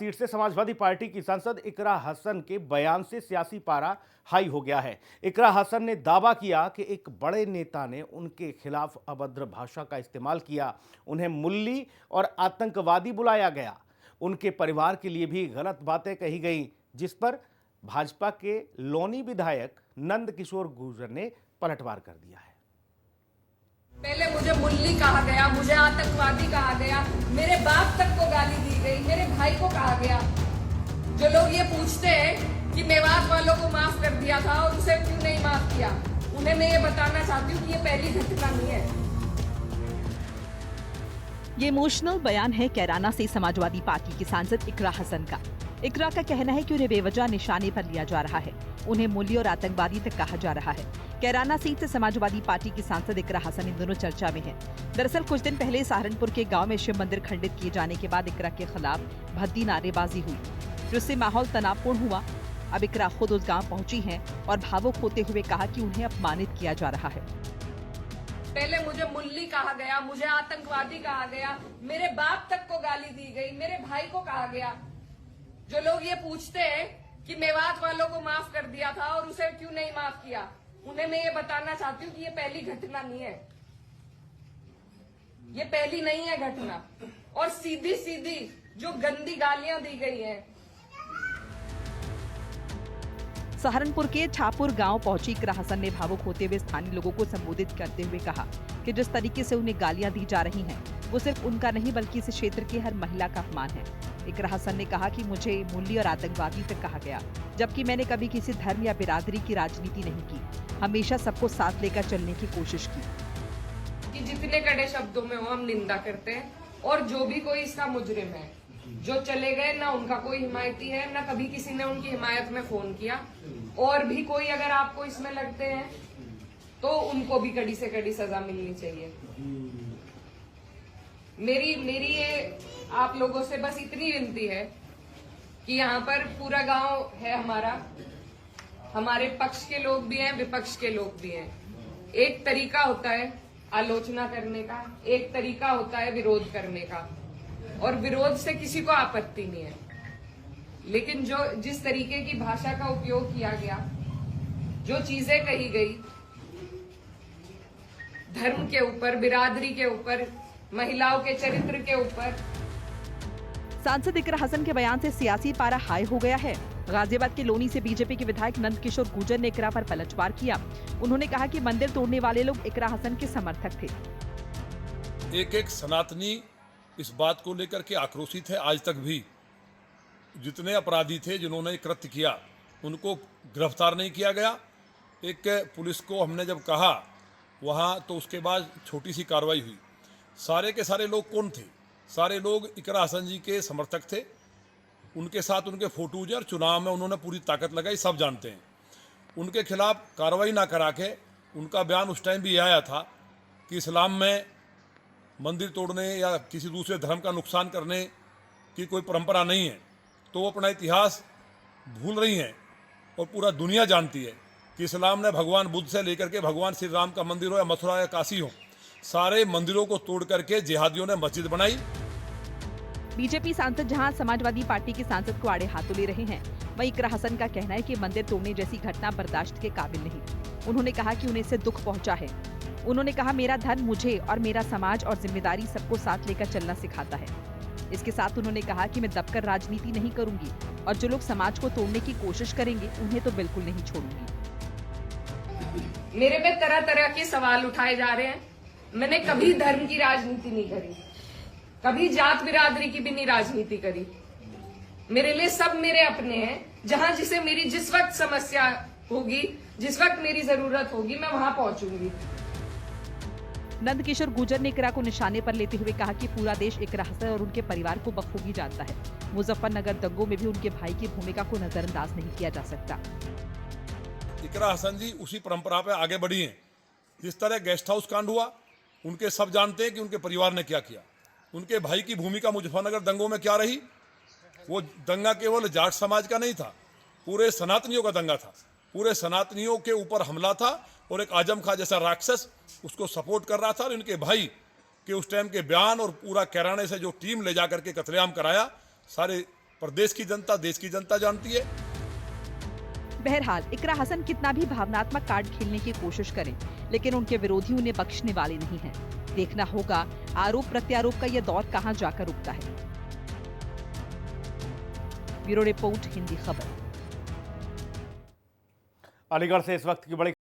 Seat से Samajwadi party की सांसद इकरा हसन के बयान से सियासी पारा हाई हो गया है। इकरा हसन ने दावा किया कि एक बड़े नेता ने उनके खिलाफ अभद्र भाषा का इस्तेमाल किया, उन्हें मुल्ली और आतंकवादी बुलाया गया। उनके परिवार के लिए भी गलत बातें कही गई, जिस पर भाजपा के लोनी विधायक नंद किशोर गुर्जर ने पलटवार कर दिया है। पहले मुझे मुल्ली कहा गया, मुझे आतंकवादी कहा गया, मेरे बाप तक को गाली दी गई, मेरे भाई को कहा गया। जो लोग ये पूछते हैं कि मेवात वालों को माफ कर दिया था और उसे क्यों नहीं माफ किया, उन्हें मैं ये बताना चाहती हूँ कि ये पहली घटना नहीं है। ये इमोशनल बयान है कैराना से समाजवादी पार्टी की सांसद इकरा हसन का। इकरा का कहना है कि उन्हें बेवजह निशाने पर लिया जा रहा है, उन्हें मूल्य और आतंकवादी तक कहा जा रहा है। कैराना सीट से समाजवादी पार्टी की सांसद इकरा हसन इन दोनों चर्चा में हैं। दरअसल कुछ दिन पहले सहारनपुर के गांव में शिव मंदिर खंडित किए जाने के बाद इकरा के खिलाफ भद्दी नारेबाजी हुई, जिससे माहौल तनावपूर्ण हुआ। अब इकरा खुद उस गाँव पहुंची हैं और भावुक होते हुए कहा कि उन्हें अपमानित किया जा रहा है। पहले मुझे मुल्ली कहा गया, मुझे आतंकवादी कहा गया, मेरे बाप तक को गाली दी गई, मेरे भाई को कहा गया। जो लोग ये पूछते हैं कि मेवात वालों को माफ कर दिया था और उसे क्यों नहीं माफ किया, उन्हें मैं ये बताना चाहती हूँ कि ये पहली घटना नहीं है, ये पहली नहीं है घटना। और सीधी सीधी जो गंदी गालियां दी गई हैं। सहारनपुर के छापुर गांव पहुंची इकरा हसन ने भावुक होते हुए स्थानीय लोगों को संबोधित करते हुए कहा कि जिस तरीके से उन्हें गालियां दी जा रही हैं, वो सिर्फ उनका नहीं बल्कि इस क्षेत्र की हर महिला का अपमान है। इकरा हसन ने कहा कि मुझे मूल्य और आतंकवादी तक कहा गया, जबकि मैंने कभी किसी धर्म या बिरादरी की राजनीति नहीं की, हमेशा सबको साथ लेकर चलने की कोशिश की। कि जितने कड़े शब्दों में हो हम निंदा करते हैं, और जो भी कोई इसका मुजरिम है, जो चले गए, ना उनका कोई हिमायती है, ना कभी किसी ने उनकी हिमायत में फोन किया। और भी कोई अगर आपको इसमें लगते हैं तो उनको भी कड़ी से कड़ी सजा मिलनी चाहिए। मेरी ये आप लोगों से बस इतनी विनती है कि यहाँ पर पूरा गांव है हमारा, हमारे पक्ष के लोग भी हैं, विपक्ष के लोग भी हैं। एक तरीका होता है आलोचना करने का, एक तरीका होता है विरोध करने का, और विरोध से किसी को आपत्ति नहीं है। लेकिन जिस तरीके की भाषा का उपयोग किया गया, जो चीजें कही गई धर्म के ऊपर, बिरादरी के ऊपर, महिलाओं के चरित्र के ऊपर। सांसद इकरा हसन के बयान से सियासी पारा हाई हो गया है। गाजियाबाद के लोनी से बीजेपी के विधायक नंद किशोर गुर्जर ने इकरा पर पलटवार किया। उन्होंने कहा कि मंदिर तोड़ने वाले लोग इकरा हसन के समर्थक थे। एक सनातनी इस बात को लेकर के आक्रोशित है। आज तक भी जितने अपराधी थे जिन्होंने कृत्य किया, उनको गिरफ्तार नहीं किया गया। एक पुलिस को हमने जब कहा वहाँ, तो उसके बाद छोटी सी कार्रवाई हुई। सारे के सारे लोग कौन थे? सारे लोग इकरा हसन जी के समर्थक थे। उनके साथ उनके फोटोज हैं और चुनाव में उन्होंने पूरी ताकत लगाई, सब जानते हैं। उनके खिलाफ कार्रवाई ना करा के उनका बयान उस टाइम भी आया था कि इस्लाम में मंदिर तोड़ने या किसी दूसरे धर्म का नुकसान करने की कोई परंपरा नहीं है। तो वो अपना इतिहास भूल रही हैं, और पूरा दुनिया जानती है कि इस्लाम ने भगवान बुद्ध से लेकर के भगवान श्री राम का मंदिर हो या मथुरा या काशी हो, सारे मंदिरों को तोड़ करके जिहादियों ने मस्जिद बनाई। बीजेपी सांसद जहां समाजवादी पार्टी के सांसद को आड़े हाथों ले रहे हैं, वहीं इकरा हसन का कहना है कि मंदिर तोड़ने जैसी घटना बर्दाश्त के काबिल नहीं। उन्होंने कहा कि उन्हें इससे दुख पहुंचा है। उन्होंने कहा, मेरा धर्म मुझे और मेरा समाज और जिम्मेदारी सबको साथ लेकर चलना सिखाता है। इसके साथ उन्होंने कहा कि मैं दबकर राजनीति नहीं करूंगी, और जो लोग समाज को तोड़ने की कोशिश करेंगे उन्हें तो बिल्कुल नहीं छोड़ूंगी। मेरे पे तरह तरह के सवाल उठाए जा रहे हैं। मैंने कभी धर्म की राजनीति नहीं करी, कभी जात बिरादरी की भी नहीं राजनीति करी। मेरे लिए सब मेरे अपने हैं। जहां जिसे मेरी जिस वक्त समस्या होगी, जिस वक्त मेरी जरूरत होगी, मैं वहां पहुंचूंगी। नंद किशोर गुर्जर ने इकरा को निशाने पर लेते हुए कहा कि पूरा देश इकरा हसन और उनके परिवार को बखूबी जानता है। मुजफ्फरनगर दंगों में भी उनके भाई की भूमिका को नजरअंदाज नहीं किया जा सकता। इकरा हसन जी उसी परंपरा पे आगे बढ़ी हैं। जिस तरह गेस्ट हाउस कांड हुआ, उनके सब जानते हैं कि उनके परिवार ने क्या किया। उनके भाई की भूमिका मुजफ्फरनगर दंगों में क्या रही? वो दंगा केवल जाट समाज का नहीं था, पूरे सनातनियों का दंगा था। पूरे सनातनियों के ऊपर हमला था, और एक आजम खां जैसा राक्षस उसको सपोर्ट कर रहा था। और इनके भाई के उस टाइम के बयान और पूरा कैराने से जो टीम ले जाकर के कत्लेआम कराया, सारे प्रदेश की जनता, देश की जनता जानती है। बहरहाल इकरा हसन कितना भी भावनात्मक कार्ड खेलने की कोशिश करें, लेकिन उनके विरोधी उन्हें बख्शने वाले नहीं हैं। देखना होगा आरोप प्रत्यारोप का यह दौर कहां जाकर रुकता है। ब्यूरो रिपोर्ट, हिंदी खबर। अलीगढ़ से इस वक्त की बड़ी